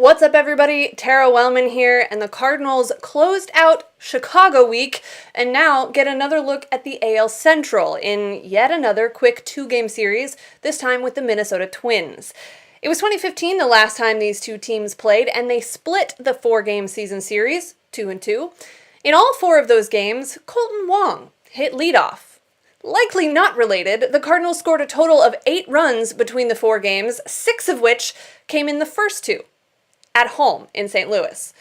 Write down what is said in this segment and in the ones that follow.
What's up, everybody? Tara Wellman here, and the Cardinals closed out Chicago week and now get another look at the AL Central in yet another quick two-game series, this time with the Minnesota Twins. It was 2015 the last time these two teams played, and they split the four-game season series, 2-2. In all four of those games, Colton Wong hit leadoff. Likely not related, the Cardinals scored a total of 8 runs between the 4 games, 6 of which came in the first 2. At home in St. Louis.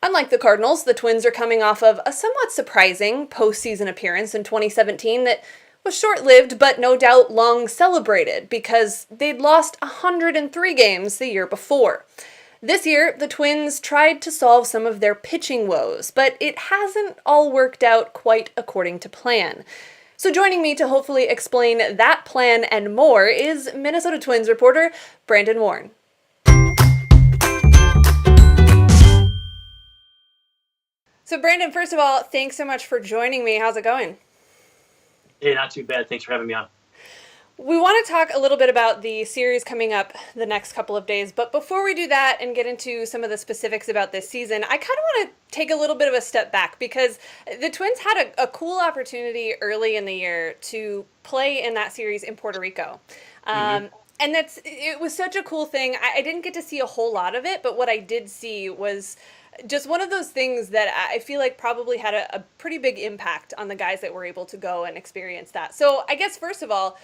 Unlike the Cardinals, the Twins are coming off of a somewhat surprising postseason appearance in 2017 that was short-lived but no doubt long celebrated because they'd lost 103 games the year before. This year, the Twins tried to solve some of their pitching woes, but it hasn't all worked out quite according to plan. So joining me to hopefully explain that plan and more is Minnesota Twins reporter Brandon Warren. So Brandon, first of all, thanks so much for joining me. How's it going? Hey, not too bad. Thanks for having me on. We want to talk a little bit about the series coming up the next couple of days, but before we do that and get into some of the specifics about this season, I kind of want to take a little bit of a step back because the Twins had a cool opportunity early in the year to play in that series in Puerto Rico. And it was such a cool thing. I didn't get to see a whole lot of it, but what I did see was just one of those things that I feel like probably had a pretty big impact on the guys that were able to go and experience that. So I guess, first of all,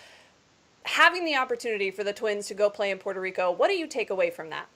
having the opportunity for the Twins to go play in Puerto Rico, what do you take away from that?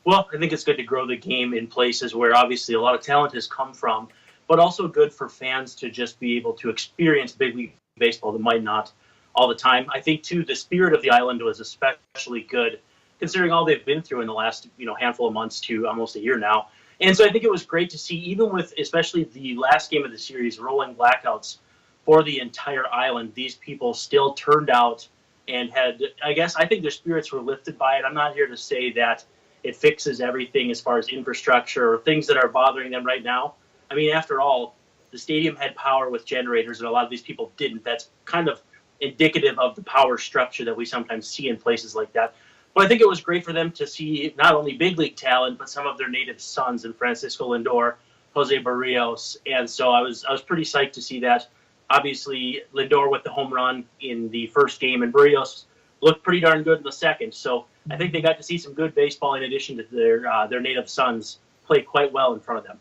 Well, I think it's good to grow the game in places where obviously a lot of talent has come from, but also good for fans to just be able to experience big league baseball that might not all the time. I think, too, the spirit of the island was especially good, considering all they've been through in the last handful of months to almost a year now. And so I think it was great to see, even with especially the last game of the series, rolling blackouts for the entire island, these people still turned out and I think their spirits were lifted by it. I'm not here to say that it fixes everything as far as infrastructure or things that are bothering them right now. I mean, after all, the stadium had power with generators and a lot of these people didn't. That's kind of indicative of the power structure that we sometimes see in places like that. But I think it was great for them to see not only big league talent, but some of their native sons in Francisco Lindor, Jose Barrios. And so I was pretty psyched to see that. Obviously, Lindor with the home run in the first game, and Barrios looked pretty darn good in the second. So I think they got to see some good baseball in addition to their native sons play quite well in front of them.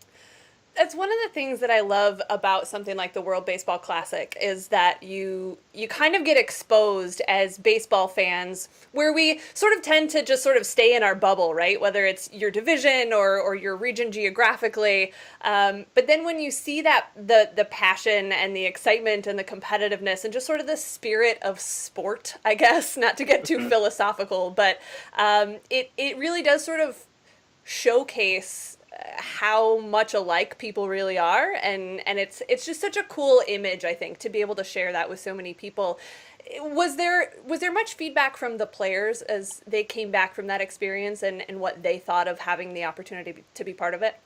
That's one of the things that I love about something like the World Baseball Classic is that you kind of get exposed as baseball fans where we sort of tend to just sort of stay in our bubble, right? Whether it's your division or your region geographically. But then when you see that the passion and the excitement and the competitiveness and just sort of the spirit of sport, I guess, not to get too philosophical, but it really does sort of showcase how much alike people really are, and it's just such a cool image, I think, to be able to share that with so many people. Was there much feedback from the players as they came back from that experience and what they thought of having the opportunity to be part of it?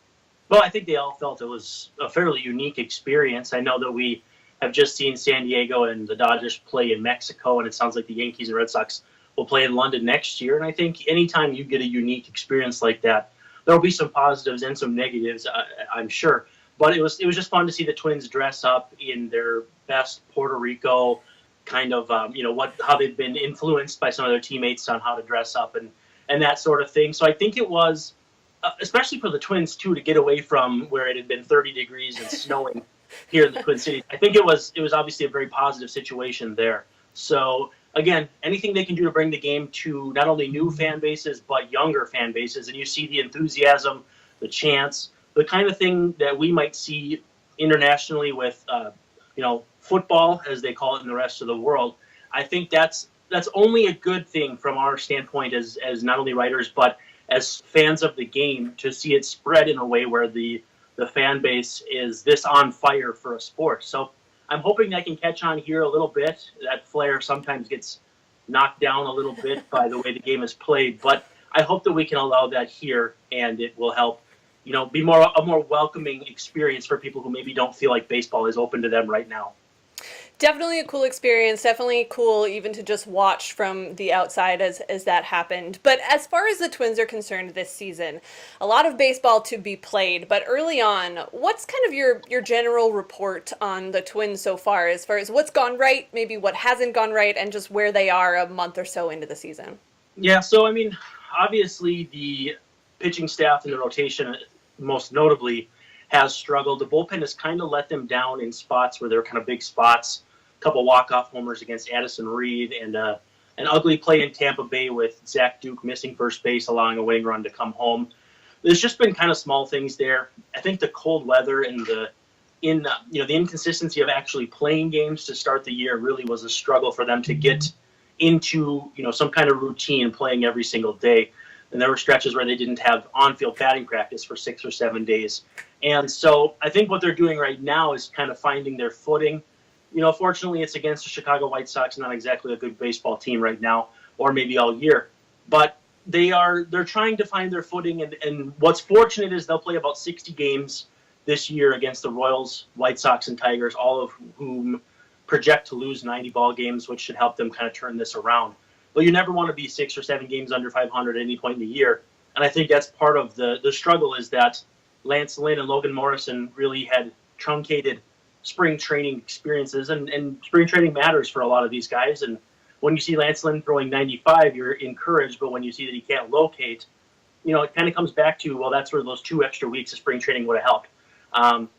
Well, I think they all felt it was a fairly unique experience. I know that we have just seen San Diego and the Dodgers play in Mexico, and it sounds like the Yankees and Red Sox will play in London next year. And I think anytime you get a unique experience like that, there will be some positives and some negatives, I'm sure. But it was just fun to see the Twins dress up in their best Puerto Rico kind of, how they've been influenced by some of their teammates on how to dress up and that sort of thing. So I think it was, especially for the Twins, too, to get away from where it had been 30 degrees and snowing here in the Twin Cities. I think it was obviously a very positive situation there. So again, anything they can do to bring the game to not only new fan bases, but younger fan bases. And you see the enthusiasm, the chants, the kind of thing that we might see internationally with, football, as they call it in the rest of the world. I think that's only a good thing from our standpoint as not only writers, but as fans of the game, to see it spread in a way where the fan base is this on fire for a sport. So I'm hoping that can catch on here a little bit. That flair sometimes gets knocked down a little bit by the way the game is played, but I hope that we can allow that here, and it will help, be a more welcoming experience for people who maybe don't feel like baseball is open to them right now. Definitely a cool experience. Definitely cool even to just watch from the outside as that happened. But as far as the Twins are concerned this season, a lot of baseball to be played. But early on, what's kind of your general report on the Twins so far as what's gone right, maybe what hasn't gone right, and just where they are a month or so into the season? Yeah, so I mean, obviously the pitching staff and the rotation, most notably, has struggled. The bullpen has kind of let them down in spots where they're kind of big spots. A couple walk-off homers against Addison Reed, and an ugly play in Tampa Bay with Zach Duke missing first base, allowing a winning run to come home. There's just been kind of small things there. I think the cold weather and the inconsistency of actually playing games to start the year really was a struggle for them to get into some kind of routine playing every single day. And there were stretches where they didn't have on-field batting practice for 6 or 7 days. And so I think what they're doing right now is kind of finding their footing. Fortunately, it's against the Chicago White Sox, not exactly a good baseball team right now, or maybe all year. But they're trying to find their footing. And what's fortunate is they'll play about 60 games this year against the Royals, White Sox, and Tigers, all of whom project to lose 90 ball games, which should help them kind of turn this around. But you never want to be 6 or 7 games under 500 at any point in the year. And I think that's part of the struggle, is that Lance Lynn and Logan Morrison really had truncated spring training experiences, and spring training matters for a lot of these guys. And when you see Lance Lynn throwing 95, you're encouraged, but when you see that he can't locate, it kind of comes back to, well, that's where those 2 extra weeks of spring training would have helped.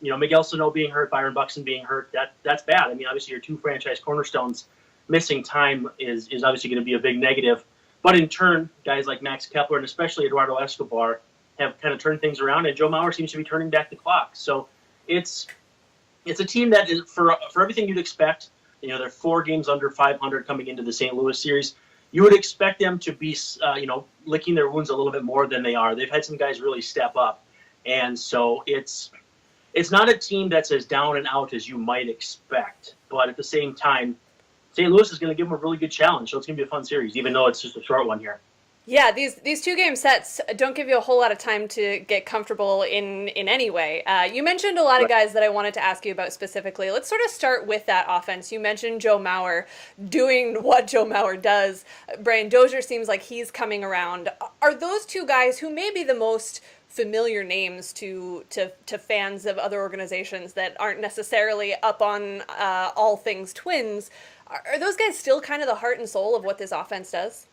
Miguel Sano being hurt, Byron Buxton being hurt, that's bad. I mean, obviously your 2 franchise cornerstones missing time is obviously going to be a big negative. But in turn, guys like Max Kepler and especially Eduardo Escobar have kind of turned things around, and Joe Mauer seems to be turning back the clock. So it's a team that is, for everything you'd expect, they're 4 games under 500 coming into the St. Louis series. You would expect them to be, licking their wounds a little bit more than they are. They've had some guys really step up. And so it's not a team that's as down and out as you might expect. But at the same time, St. Louis is going to give them a really good challenge. So it's going to be a fun series, even though it's just a short one here. Yeah, these 2-game sets don't give you a whole lot of time to get comfortable in any way. You mentioned a lot of guys that I wanted to ask you about specifically. Let's sort of start with that offense. You mentioned Joe Mauer doing what Joe Mauer does. Brian Dozier seems like he's coming around. Are those 2 guys who may be the most familiar names to fans of other organizations that aren't necessarily up on all things Twins? Are those guys still kind of the heart and soul of what this offense does?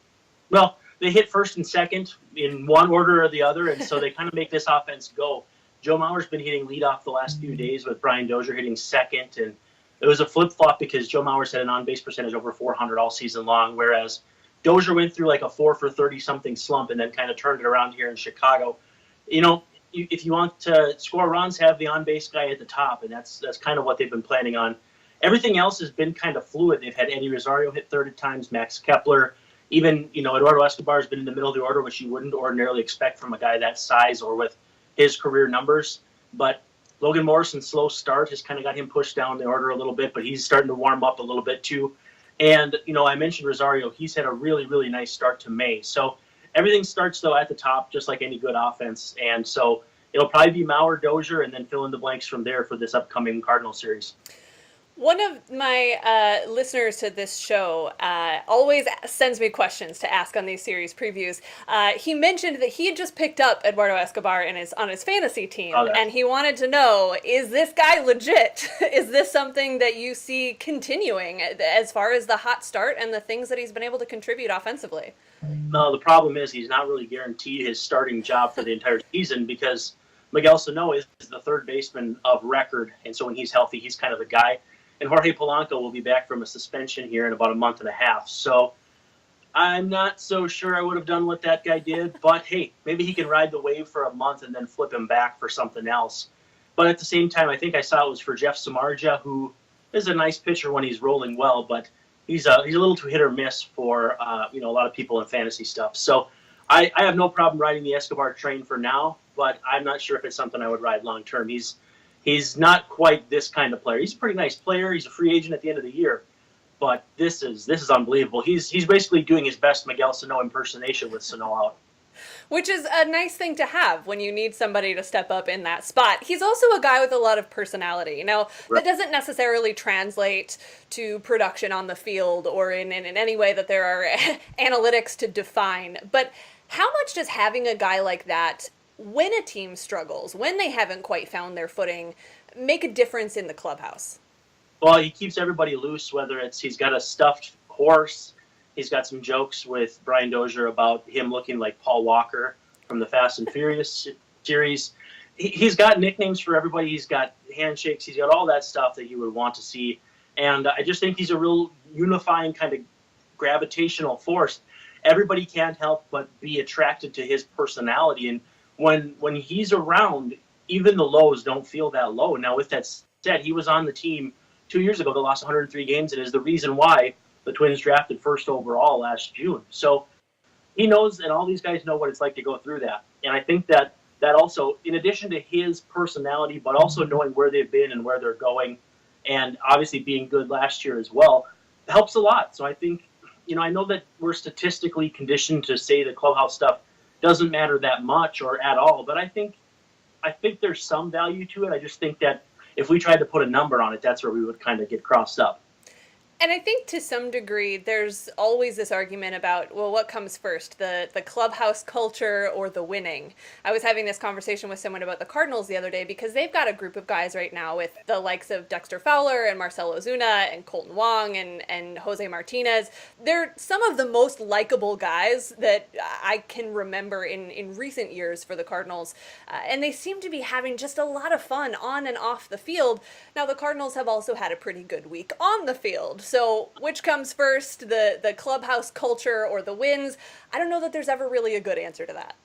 Well, they hit first and second in one order or the other, and so they kind of make this offense go. Joe Mauer's been hitting leadoff the last few days with Brian Dozier hitting second, and it was a flip-flop because Joe Mauer's had an on-base percentage over 400 all season long, whereas Dozier went through like a 4 for 30-something slump and then kind of turned it around here in Chicago. If you want to score runs, have the on-base guy at the top, and that's kind of what they've been planning on. Everything else has been kind of fluid. They've had Eddie Rosario hit 30 times, Max Kepler. Even, Eduardo Escobar has been in the middle of the order, which you wouldn't ordinarily expect from a guy that size or with his career numbers. But Logan Morrison's slow start has kind of got him pushed down the order a little bit, but he's starting to warm up a little bit too. And, I mentioned Rosario. He's had a really, really nice start to May. So everything starts, though, at the top, just like any good offense. And so it'll probably be Mauer, Dozier, and then fill in the blanks from there for this upcoming Cardinal series. One of my listeners to this show always sends me questions to ask on these series previews. He mentioned that he had just picked up Eduardo Escobar on his fantasy team, and he wanted to know, is this guy legit? Is this something that you see continuing as far as the hot start and the things that he's been able to contribute offensively? No, the problem is he's not really guaranteed his starting job for the entire season because Miguel Sano is the third baseman of record, and so when he's healthy, he's kind of the guy. And Jorge Polanco will be back from a suspension here in about a month and a half. So I'm not so sure I would have done what that guy did. But, hey, maybe he can ride the wave for a month and then flip him back for something else. But at the same time, I think I saw it was for Jeff Samardzija, who is a nice pitcher when he's rolling well. But he's a little too hit or miss for a lot of people in fantasy stuff. So I have no problem riding the Escobar train for now. But I'm not sure if it's something I would ride long term. He's not quite this kind of player. He's a pretty nice player. He's a free agent at the end of the year. But this is unbelievable. He's basically doing his best Miguel Sano impersonation with Sano out. Which is a nice thing to have when you need somebody to step up in that spot. He's also a guy with a lot of personality. Now, that doesn't necessarily translate to production on the field or in any way that there are analytics to define. But how much does having a guy like that, when a team struggles, when they haven't quite found their footing, make a difference in the clubhouse? Well, he keeps everybody loose, whether it's he's got a stuffed horse. He's got some jokes with Brian Dozier about him looking like Paul Walker from the Fast and Furious series. He's got nicknames for everybody. He's got handshakes. He's got all that stuff that you would want to see. And I just think he's a real unifying kind of gravitational force. Everybody can't help but be attracted to his personality. And when he's around, even the lows don't feel that low. Now, with that said, he was on the team 2 years ago that lost 103 games and is the reason why the Twins drafted first overall last June. So he knows, and all these guys know what it's like to go through that. And I think that also, in addition to his personality, but also knowing where they've been and where they're going, and obviously being good last year as well, helps a lot. So I think, I know that we're statistically conditioned to say the clubhouse stuff doesn't matter that much or at all, but I think there's some value to it. I just think that if we tried to put a number on it, that's where we would kind of get crossed up. And I think to some degree, there's always this argument about, well, what comes first, the clubhouse culture or the winning? I was having this conversation with someone about the Cardinals the other day because they've got a group of guys right now with the likes of Dexter Fowler and Marcell Ozuna and Colton Wong and Jose Martinez. They're some of the most likable guys that I can remember in recent years for the Cardinals. And they seem to be having just a lot of fun on and off the field. Now, the Cardinals have also had a pretty good week on the field. So which comes first, the clubhouse culture or the wins? I don't know that there's ever really a good answer to that.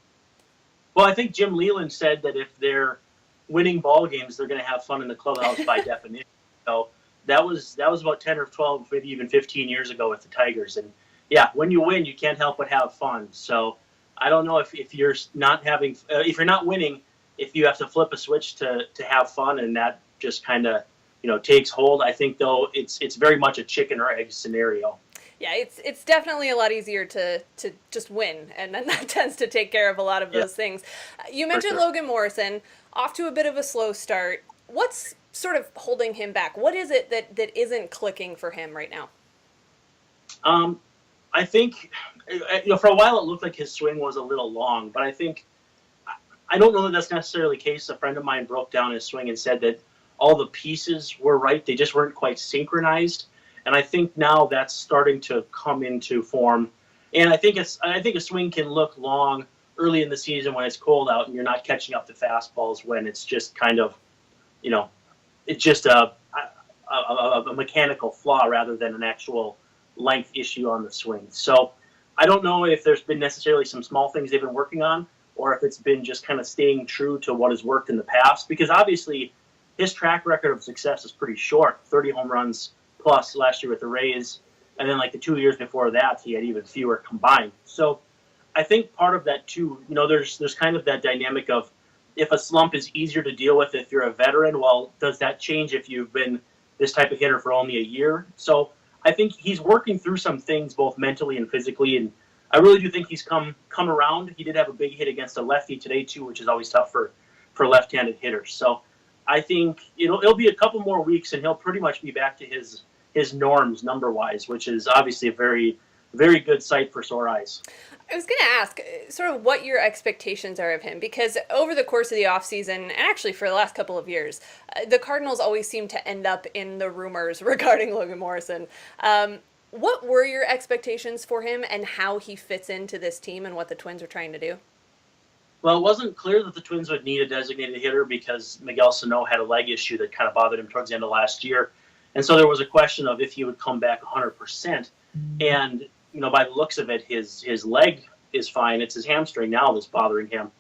Well, I think Jim Leyland said that if they're winning ball games, they're going to have fun in the clubhouse by definition. So that was about 10 or 12, maybe even 15 years ago with the Tigers. And yeah, when you win, you can't help but have fun. So I don't know if you're not having, if you're not winning, if you have to flip a switch to have fun, and that just kind of takes hold. I think, though, it's very much a chicken or egg scenario. Yeah, it's definitely a lot easier to just win, and then that tends to take care of a lot of those things. You mentioned Logan Morrison, off to a bit of a slow start. What's sort of holding him back? What is it that isn't clicking for him right now? I think, for a while it looked like his swing was a little long, but I don't know that that's necessarily the case. A friend of mine broke down his swing and said that all the pieces were right. They just weren't quite synchronized. And I think now that's starting to come into form. And I think a swing can look long early in the season when it's cold out and you're not catching up to fastballs, when it's just kind of, it's just a mechanical flaw rather than an actual length issue on the swing. So I don't know if there's been necessarily some small things they've been working on, or if it's been just kind of staying true to what has worked in the past, because obviously his track record of success is pretty short. 30 home runs plus last year with the Rays. And then like the 2 years before that, he had even fewer combined. So I think part of that too, there's kind of that dynamic of, if a slump is easier to deal with if you're a veteran, well, does that change if you've been this type of hitter for only a year? So I think he's working through some things both mentally and physically. And I really do think he's come around. He did have a big hit against a lefty today too, which is always tough for left-handed hitters. So I think it'll be a couple more weeks and he'll pretty much be back to his norms number-wise, which is obviously a very, very good sight for sore eyes. I was going to ask sort of what your expectations are of him, because over the course of the offseason, and actually for the last couple of years, the Cardinals always seem to end up in the rumors regarding Logan Morrison. What were your expectations for him and how he fits into this team and what the Twins are trying to do? Well, it wasn't clear that the Twins would need a designated hitter because Miguel Sano had a leg issue that kind of bothered him towards the end of last year. And so there was a question of if he would come back 100%. And, by the looks of it, his leg is fine. It's his hamstring now that's bothering him.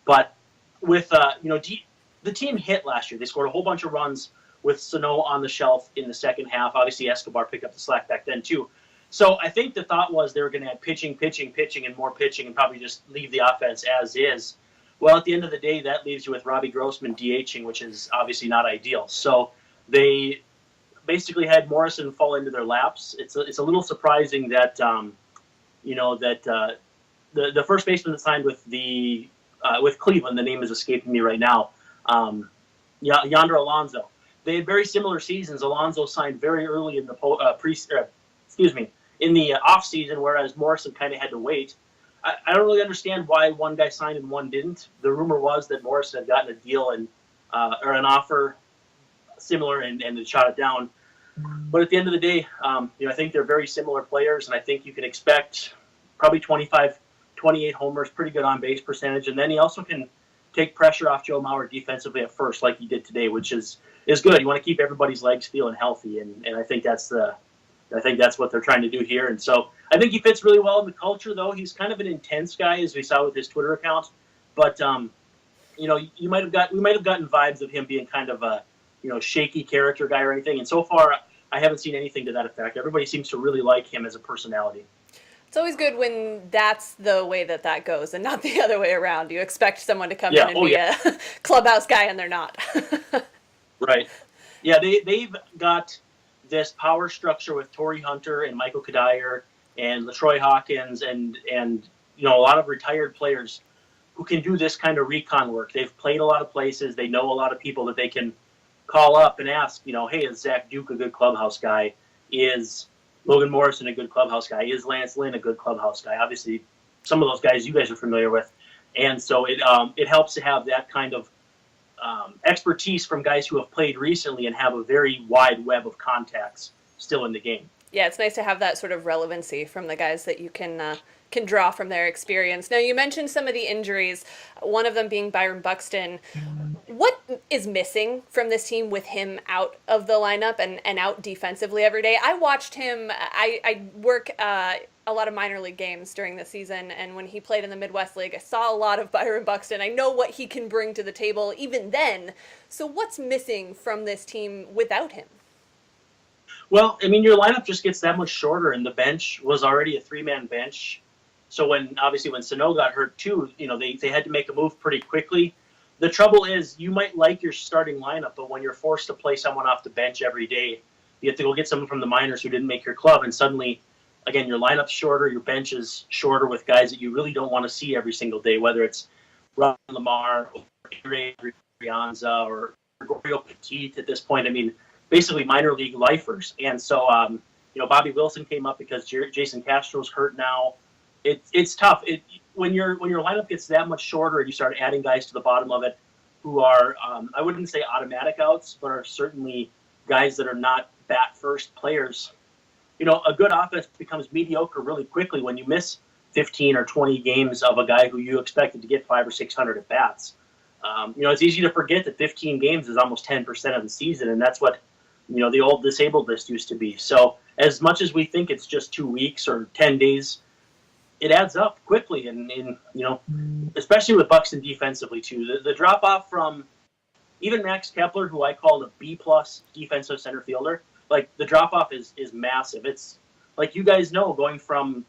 But with, the team hit last year. They scored a whole bunch of runs with Sano on the shelf in the second half. Obviously, Escobar picked up the slack back then, too. So I think the thought was they were going to have pitching, and more pitching, and probably just leave the offense as is. Well, at the end of the day, that leaves you with Robbie Grossman DHing, which is obviously not ideal. So they basically had Morrison fall into their laps. It's a little surprising that the first baseman that signed with Cleveland, the name is escaping me right now, Yonder Alonso. They had very similar seasons. Alonso signed very early in the in the off season, whereas Morrison kind of had to wait. I don't really understand why one guy signed and one didn't. The rumor was that Morrison had gotten a deal or an offer similar and had shot it down. But at the end of the day, I think they're very similar players, and I think you can expect probably 25, 28 homers, pretty good on base percentage, and then he also can take pressure off Joe Mauer defensively at first, like he did today, which is good. You want to keep everybody's legs feeling healthy, and I think that's what they're trying to do here. And so I think he fits really well in the culture, though. He's kind of an intense guy, as we saw with his Twitter account. But we might have gotten vibes of him being kind of a shaky character guy or anything. And so far, I haven't seen anything to that effect. Everybody seems to really like him as a personality. It's always good when that's the way that goes and not the other way around. You expect someone to come in and be a clubhouse guy, and they're not. Right. Yeah, they've got this power structure with Torrey Hunter and Michael Kadire and LaTroy Hawkins and a lot of retired players who can do this kind of recon work. They've played a lot of places. They know a lot of people that they can call up and ask, hey, is Zach Duke a good clubhouse guy? Is Logan Morrison a good clubhouse guy? Is Lance Lynn a good clubhouse guy? Obviously, some of those guys you guys are familiar with. And so it helps to have that kind of expertise from guys who have played recently and have a very wide web of contacts still in the game. Yeah, it's nice to have that sort of relevancy from the guys that you can draw from their experience. Now, you mentioned some of the injuries, one of them being Byron Buxton. What is missing from this team with him out of the lineup and out defensively every day? I watched him. I work a lot of minor league games during the season, and when he played in the Midwest League, I saw a lot of Byron Buxton. I know what he can bring to the table even then. So what's missing from this team without him? Well, your lineup just gets that much shorter, and the bench was already a three-man bench. So when Sano got hurt too, they had to make a move pretty quickly. The trouble is you might like your starting lineup, but when you're forced to play someone off the bench every day, you have to go get someone from the minors who didn't make your club, and suddenly, again, your lineup's shorter, your bench is shorter with guys that you really don't want to see every single day, whether it's Ron Lamar or Brianza or Gregorio Petit at this point. Basically minor league lifers. And so, Bobby Wilson came up because Jason Castro's hurt now. It's tough. When your lineup gets that much shorter and you start adding guys to the bottom of it who are, I wouldn't say automatic outs, but are certainly guys that are not bat first players. A good offense becomes mediocre really quickly when you miss 15 or 20 games of a guy who you expected to get 500 or 600 at bats. It's easy to forget that 15 games is almost 10% of the season, and that's what the old disabled list used to be. So as much as we think it's just 2 weeks or 10 days, it adds up quickly. And especially with Buxton defensively too, the drop off from even Max Kepler, who I called a B+ defensive center fielder, like the drop off is massive. It's like, you guys know, going from,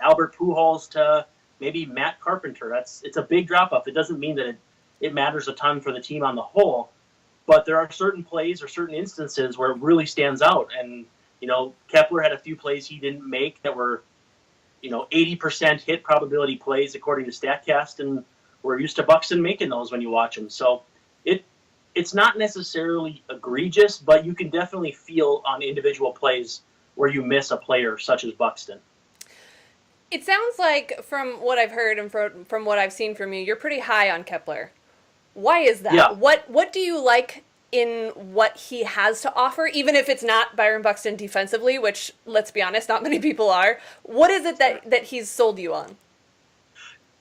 Albert Pujols to maybe Matt Carpenter, it's a big drop off. It doesn't mean that it matters a ton for the team on the whole, but there are certain plays or certain instances where it really stands out. And, Kepler had a few plays he didn't make that were, 80% hit probability plays according to StatCast, and we're used to Buxton making those when you watch them. So it's not necessarily egregious, but you can definitely feel on individual plays where you miss a player such as Buxton. It sounds like, from what I've heard and from what I've seen from you, you're pretty high on Kepler. Why is that? Yeah. What do you like in what he has to offer, even if it's not Byron Buxton defensively, which, let's be honest, not many people are? What is it that he's sold you on?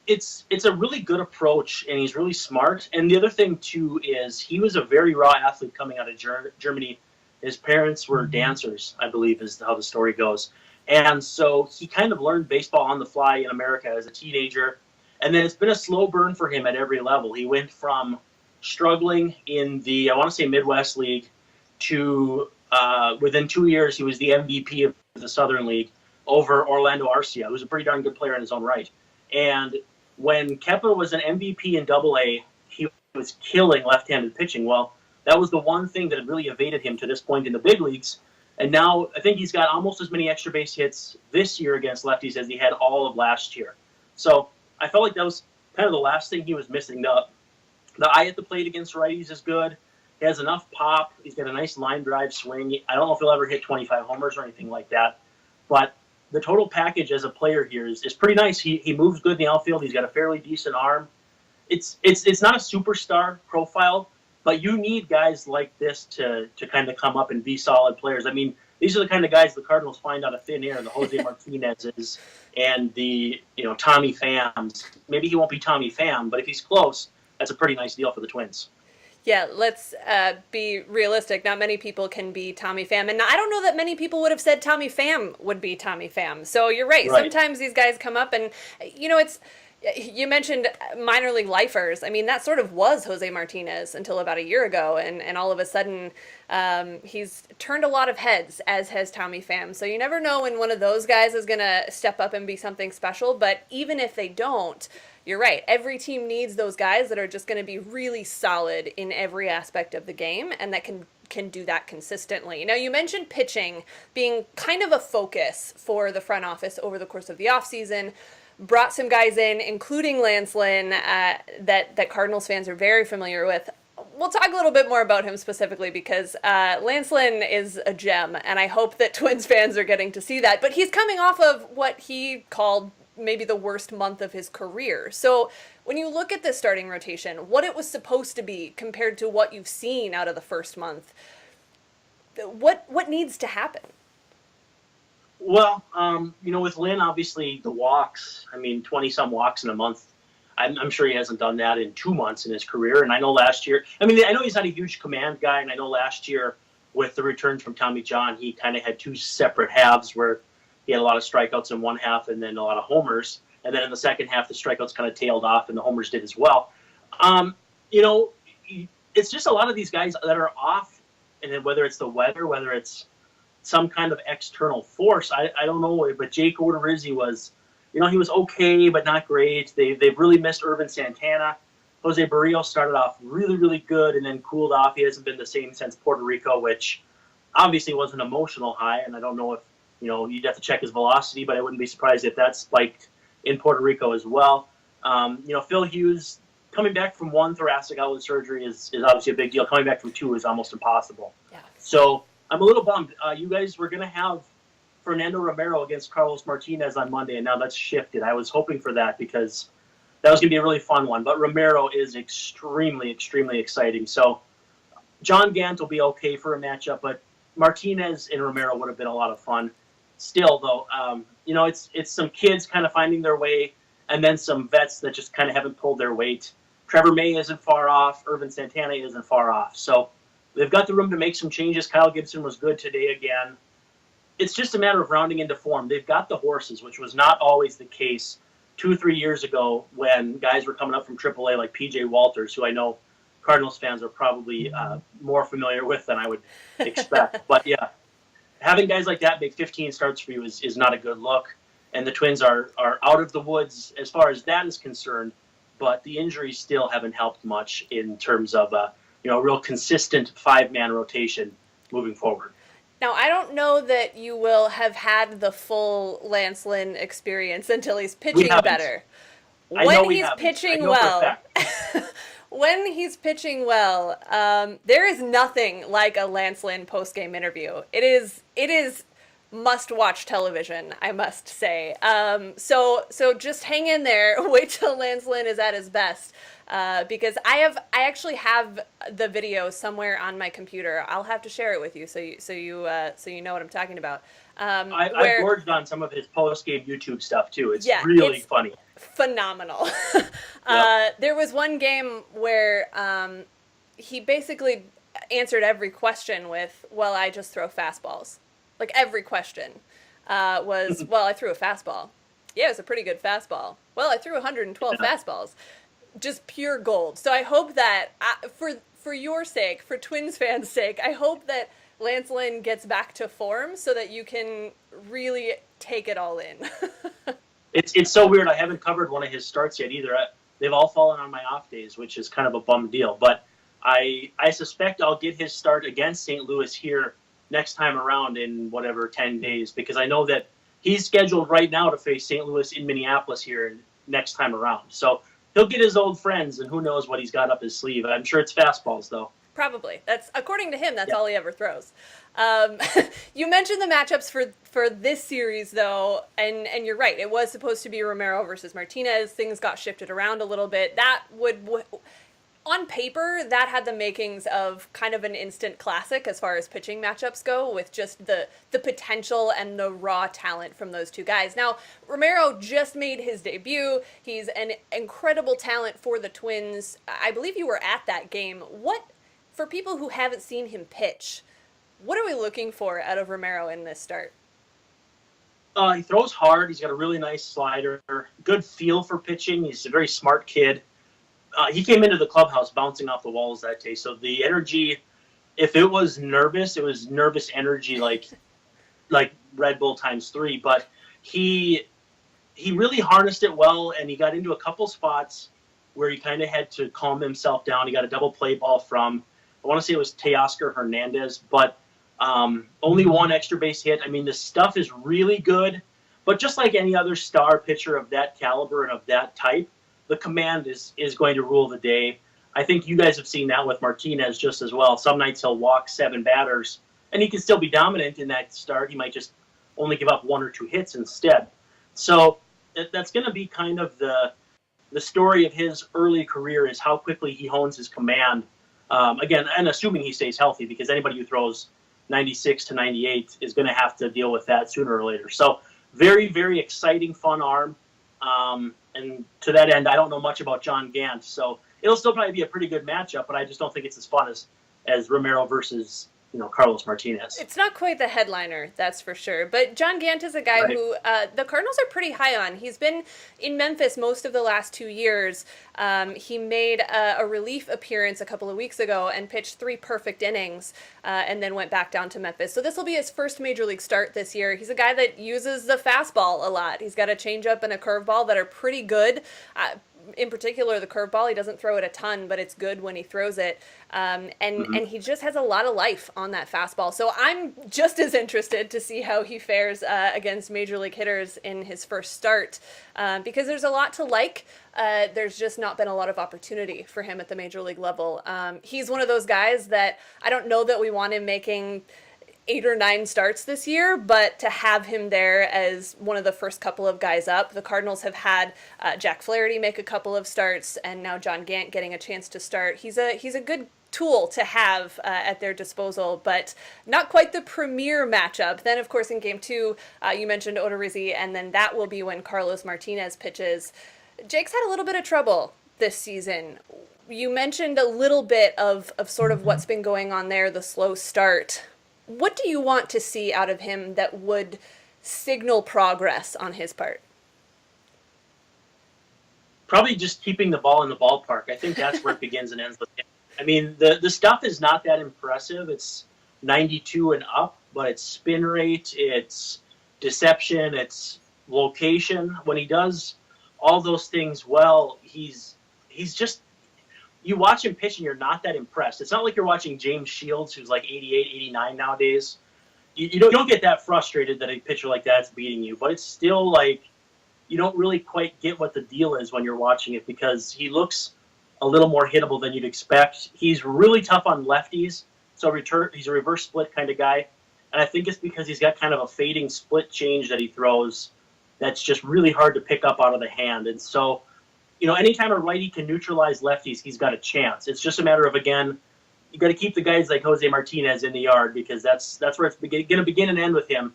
It's a really good approach, and he's really smart. And the other thing, too, is he was a very raw athlete coming out of Germany. His parents were dancers, I believe, is how the story goes. And so he kind of learned baseball on the fly in America as a teenager. And then it's been a slow burn for him at every level. He went from struggling in the, I want to say, Midwest League to within 2 years, he was the MVP of the Southern League over Orlando Arcia, who's a pretty darn good player in his own right. And when Kepler was an MVP in AA, he was killing left-handed pitching. Well, that was the one thing that had really evaded him to this point in the big leagues. And now I think he's got almost as many extra base hits this year against lefties as he had all of last year. So I felt like that was kind of the last thing he was missing. The eye at the plate against righties is good. He has enough pop. He's got a nice line drive swing. I don't know if he'll ever hit 25 homers or anything like that, but the total package as a player here is pretty nice. He moves good in the outfield. He's got a fairly decent arm. It's not a superstar profile, but you need guys like this to kind of come up and be solid players. I mean, these are the kind of guys the Cardinals find out of thin air, the Jose Martinez's and the Tommy Phams. Maybe he won't be Tommy Pham, but if he's close, that's a pretty nice deal for the Twins. Yeah, let's be realistic. Not many people can be Tommy Pham. And I don't know that many people would have said Tommy Pham would be Tommy Pham. So you're right. Sometimes these guys come up and, you mentioned minor league lifers. I mean, that sort of was Jose Martinez until about a year ago. And all of a sudden, he's turned a lot of heads, as has Tommy Pham. So you never know when one of those guys is going to step up and be something special. But even if they don't, you're right. Every team needs those guys that are just going to be really solid in every aspect of the game and that can do that consistently. Now, you mentioned pitching being kind of a focus for the front office over the course of the offseason. Brought some guys in, including Lance Lynn, that Cardinals fans are very familiar with. We'll talk a little bit more about him specifically because Lance Lynn is a gem, and I hope that Twins fans are getting to see that. But he's coming off of what he called maybe the worst month of his career. So when you look at this starting rotation, what it was supposed to be compared to what you've seen out of the first month, what needs to happen? Well, with Lynn, obviously the walks, 20-some walks in a month. I'm sure he hasn't done that in 2 months in his career. And I know last year, I know he's not a huge command guy. And I know last year with the return from Tommy John, he kind of had two separate halves where he had a lot of strikeouts in one half and then a lot of homers. And then in the second half, the strikeouts kind of tailed off and the homers did as well. It's just a lot of these guys that are off. And then whether it's the weather, whether it's some kind of external force, I don't know. But Jake Odorizzi was, he was okay, but not great. They've really missed Irvin Santana. Jose Barrios started off really, really good and then cooled off. He hasn't been the same since Puerto Rico, which obviously was an emotional high. And I don't know if, you'd have to check his velocity, but I wouldn't be surprised if that spiked in Puerto Rico as well. Phil Hughes coming back from one thoracic outlet surgery is obviously a big deal. Coming back from two is almost impossible. Yeah. So I'm a little bummed. You guys were going to have Fernando Romero against Carlos Martinez on Monday, and now that's shifted. I was hoping for that because that was going to be a really fun one. But Romero is extremely, extremely exciting. So John Gant will be okay for a matchup, but Martinez and Romero would have been a lot of fun. Still, though, it's some kids kind of finding their way, and then some vets that just kind of haven't pulled their weight. Trevor May isn't far off. Irvin Santana isn't far off. So they've got the room to make some changes. Kyle Gibson was good today again. It's just a matter of rounding into form. They've got the horses, which was not always the case 2 or 3 years ago when guys were coming up from AAA like P.J. Walters, who I know Cardinals fans are probably more familiar with than I would expect. But, yeah, having guys like that make 15 starts for you is not a good look. And the Twins are out of the woods as far as that is concerned, but the injuries still haven't helped much in terms of a real consistent 5-man rotation moving forward. Now, I don't know that you will have had the full Lance Lynn experience until he's pitching better. When he's pitching well, there is nothing like a Lance Lynn post-game interview. It is must-watch television, I must say. So just hang in there. Wait till Lance Lynn is at his best. Because I actually have the video somewhere on my computer. I'll have to share it with you so you know what I'm talking about. I've gorged on some of his post-game YouTube stuff too. It's really funny. Phenomenal. Yep. There was one game where he basically answered every question with, "Well, I just throw fastballs." Like every question was, "Well, I threw a fastball." Yeah, it was a pretty good fastball. Well, I threw 112 fastballs. Just pure gold. So I hope that for your sake, for Twins fans' sake, I hope that Lance Lynn gets back to form so that you can really take it all in. It's so weird. I haven't covered one of his starts yet either. They've all fallen on my off days, which is kind of a bum deal. But I suspect I'll get his start against St. Louis here next time around in 10 days, because I know that he's scheduled right now to face St. Louis in Minneapolis here next time around. So he'll get his old friends, and who knows what he's got up his sleeve. I'm sure it's fastballs, though. Probably. That's according to him. That's Yeah. all he ever throws. Um, you mentioned the matchups for this series, though, and you're right. It was supposed to be Romero versus Martinez. Things got shifted around a little bit. That would, on paper, that had the makings of kind of an instant classic as far as pitching matchups go, with just the potential and the raw talent from those two guys. Now, Romero just made his debut. He's an incredible talent for the Twins. I believe you were at that game. For people who haven't seen him pitch, what are we looking for out of Romero in this start? He throws hard. He's got a really nice slider. Good feel for pitching. He's a very smart kid. He came into the clubhouse bouncing off the walls that day. So the energy, if it was nervous energy like Red Bull times 3. But he really harnessed it well, and he got into a couple spots where he kind of had to calm himself down. He got a double play ball from, I want to say it was Teoscar Hernandez, but only one extra base hit. I mean, the stuff is really good, but just like any other star pitcher of that caliber and of that type, the command is going to rule the day. I think you guys have seen that with Martinez just as well. Some nights he'll walk 7 batters, and he can still be dominant in that start. He might just only give up 1 or 2 hits instead. So that's going to be kind of the story of his early career, is how quickly he hones his command. Again, and assuming he stays healthy, because anybody who throws 96 to 98 is going to have to deal with that sooner or later. So very, very exciting, fun arm. And to that end, I don't know much about John Gant, so it'll still probably be a pretty good matchup, but I just don't think it's as fun as Romero versus Carlos Martinez. It's not quite the headliner, that's for sure. But John Gant is a guy Right. who the Cardinals are pretty high on. He's been in Memphis most of the last 2 years. He made a relief appearance a couple of weeks ago and pitched 3 perfect innings and then went back down to Memphis. So this will be his first major league start this year. He's a guy that uses the fastball a lot. He's got a changeup and a curveball that are pretty good. In particular, the curveball, he doesn't throw it a ton, but it's good when he throws it. And he just has a lot of life on that fastball. So I'm just as interested to see how he fares against major league hitters in his first start, because there's a lot to like. There's just not been a lot of opportunity for him at the major league level. He's one of those guys that I don't know that we want him making 8 or 9 starts this year, but to have him there as one of the first couple of guys up. The Cardinals have had Jack Flaherty make a couple of starts, and now John Gant getting a chance to start. He's a good tool to have at their disposal, but not quite the premier matchup. Then, of course, in Game 2, you mentioned Odorizzi, and then that will be when Carlos Martinez pitches. Jake's had a little bit of trouble this season. You mentioned a little bit of sort of what's been going on there, the slow start. What do you want to see out of him that would signal progress on his part? Probably just keeping the ball in the ballpark. I think that's where it begins and ends with him. I mean, the stuff is not that impressive. It's 92 and up, but it's spin rate, it's deception, it's location. When he does all those things well, he's just, you watch him pitch and you're not that impressed. It's not like you're watching James Shields, who's like 88, 89 nowadays. You don't get that frustrated that a pitcher like that's beating you, but it's still like you don't really quite get what the deal is when you're watching it, because he looks a little more hittable than you'd expect. He's really tough on lefties, so he's a reverse split kind of guy. And I think it's because he's got kind of a fading split change that he throws that's just really hard to pick up out of the hand. And so, anytime a righty can neutralize lefties, he's got a chance. It's just a matter of, again, you got to keep the guys like Jose Martinez in the yard, because that's where it's going to begin and end with him.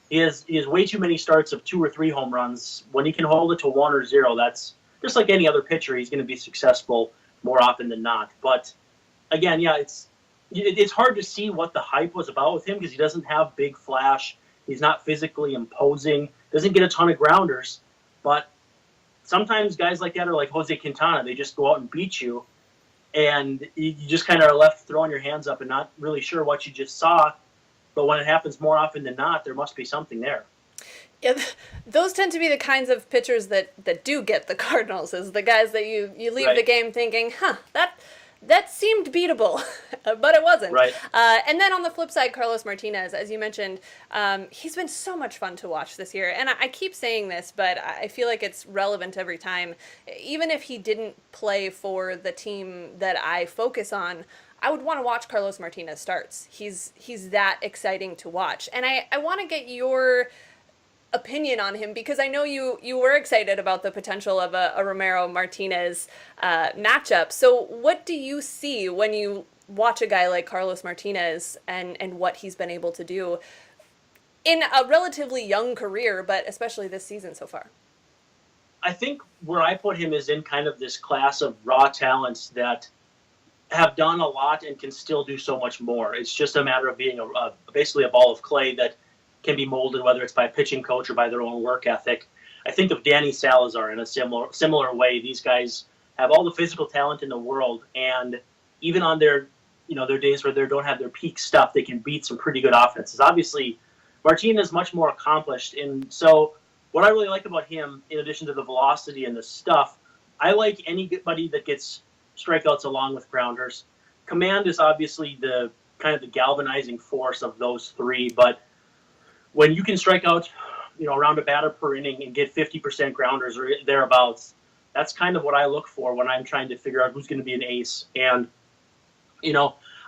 He has way too many starts of 2 or 3 home runs. When he can hold it to 1 or 0, that's just like any other pitcher. He's going to be successful more often than not. But again, yeah, it's hard to see what the hype was about with him, because he doesn't have big flash. He's not physically imposing. Doesn't get a ton of grounders. But sometimes guys like that are like Jose Quintana. They just go out and beat you, and you just kind of are left throwing your hands up and not really sure what you just saw. But when it happens more often than not, there must be something there. Yeah, those tend to be the kinds of pitchers that do get the Cardinals, is the guys that you leave Right. the game thinking, that seemed beatable, but it wasn't. Right. And then on the flip side, Carlos Martinez, as you mentioned, he's been so much fun to watch this year. And I keep saying this, but I feel like it's relevant every time. Even if he didn't play for the team that I focus on, I would want to watch Carlos Martinez starts. He's that exciting to watch. And I want to get your opinion on him, because I know you were excited about the potential of a Romero Martinez matchup. So what do you see when you watch a guy like Carlos Martinez and what he's been able to do in a relatively young career, but especially this season so far? I think where I put him is in kind of this class of raw talents that have done a lot and can still do so much more. It's just a matter of being basically a ball of clay that can be molded, whether it's by a pitching coach or by their own work ethic. I think of Danny Salazar in a similar way. These guys have all the physical talent in the world, and even on their days where they don't have their peak stuff, they can beat some pretty good offenses. Obviously, Martinez is much more accomplished, and so what I really like about him, in addition to the velocity and the stuff, I like anybody that gets strikeouts along with grounders. Command is obviously the kind of the galvanizing force of those three, but when you can strike out, around a batter per inning and get 50% grounders or thereabouts, that's kind of what I look for when I'm trying to figure out who's going to be an ace. And,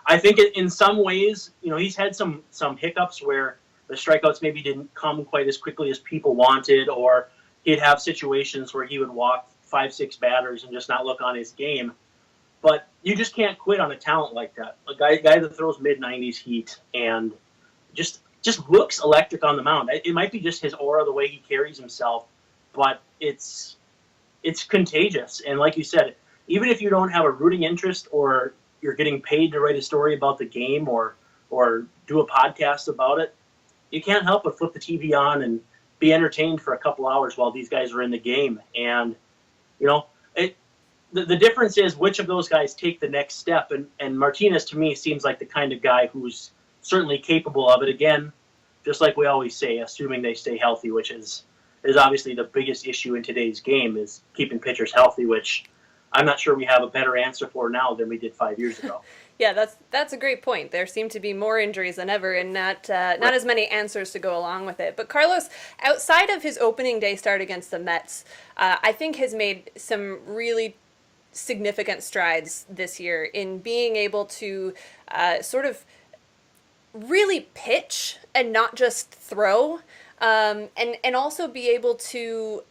I think in some ways, he's had some hiccups where the strikeouts maybe didn't come quite as quickly as people wanted, or he'd have situations where he would walk 5-6 batters and just not look on his game. But you just can't quit on a talent like that. A guy that throws mid-90s heat and just looks electric on the mound. It might be just his aura, the way he carries himself, but it's contagious. And like you said, even if you don't have a rooting interest or you're getting paid to write a story about the game or do a podcast about it, you can't help but flip the TV on and be entertained for a couple hours while these guys are in the game. And, the difference is which of those guys take the next step. And Martinez, to me, seems like the kind of guy who's certainly capable of it. Again, just like we always say, assuming they stay healthy, which is obviously the biggest issue in today's game, is keeping pitchers healthy, which I'm not sure we have a better answer for now than we did 5 years ago. Yeah, that's a great point. There seem to be more injuries than ever, and not as many answers to go along with it. But Carlos, outside of his opening day start against the Mets, I think has made some really significant strides this year in being able to sort of really pitch and not just throw, and also be able to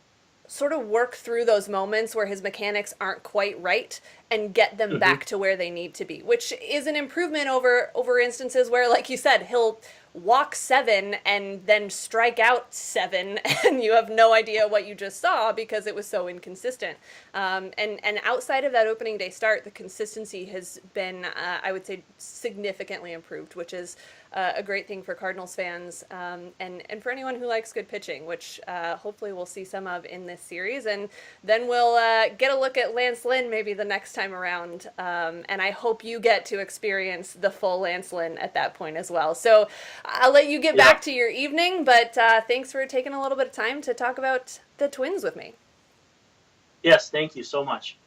sort of work through those moments where his mechanics aren't quite right and get them back to where they need to be, which is an improvement over instances where, like you said, he'll walk 7 and then strike out 7 and you have no idea what you just saw because it was so inconsistent. And outside of that opening day start, the consistency has been, I would say, significantly improved, which is a great thing for Cardinals fans, and for anyone who likes good pitching, which hopefully we'll see some of in this series. And then we'll get a look at Lance Lynn maybe the next time around, and I hope you get to experience the full Lance Lynn at that point as well. So I'll let you get back to your evening, but thanks for taking a little bit of time to talk about the Twins with me. Yes, thank you so much.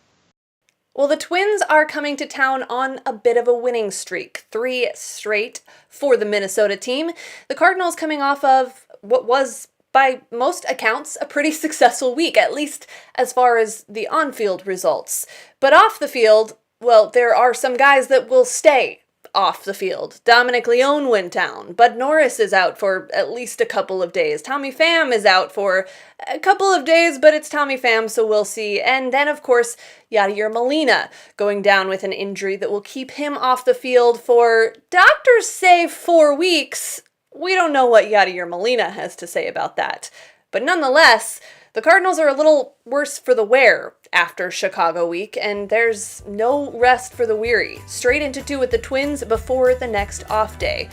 Well, the Twins are coming to town on a bit of a winning streak, 3 straight for the Minnesota team. The Cardinals coming off of what was, by most accounts, a pretty successful week, at least as far as the on-field results. But off the field, well, there are some guys that will stay off the field. Dominic Leone went down. Bud Norris is out for at least a couple of days. Tommy Pham is out for a couple of days, but it's Tommy Pham, so we'll see. And then, of course, Yadier Molina going down with an injury that will keep him off the field for, doctors say, 4 weeks. We don't know what Yadier Molina has to say about that. But nonetheless, the Cardinals are a little worse for the wear after Chicago week, and there's no rest for the weary. Straight into 2 with the Twins before the next off day.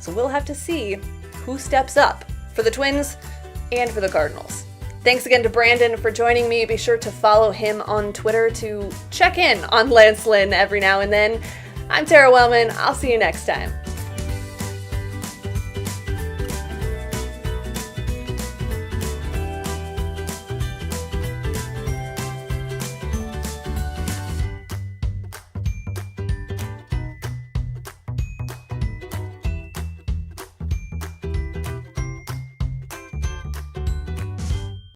So we'll have to see who steps up for the Twins and for the Cardinals. Thanks again to Brandon for joining me. Be sure to follow him on Twitter to check in on Lance Lynn every now and then. I'm Tara Wellman. I'll see you next time.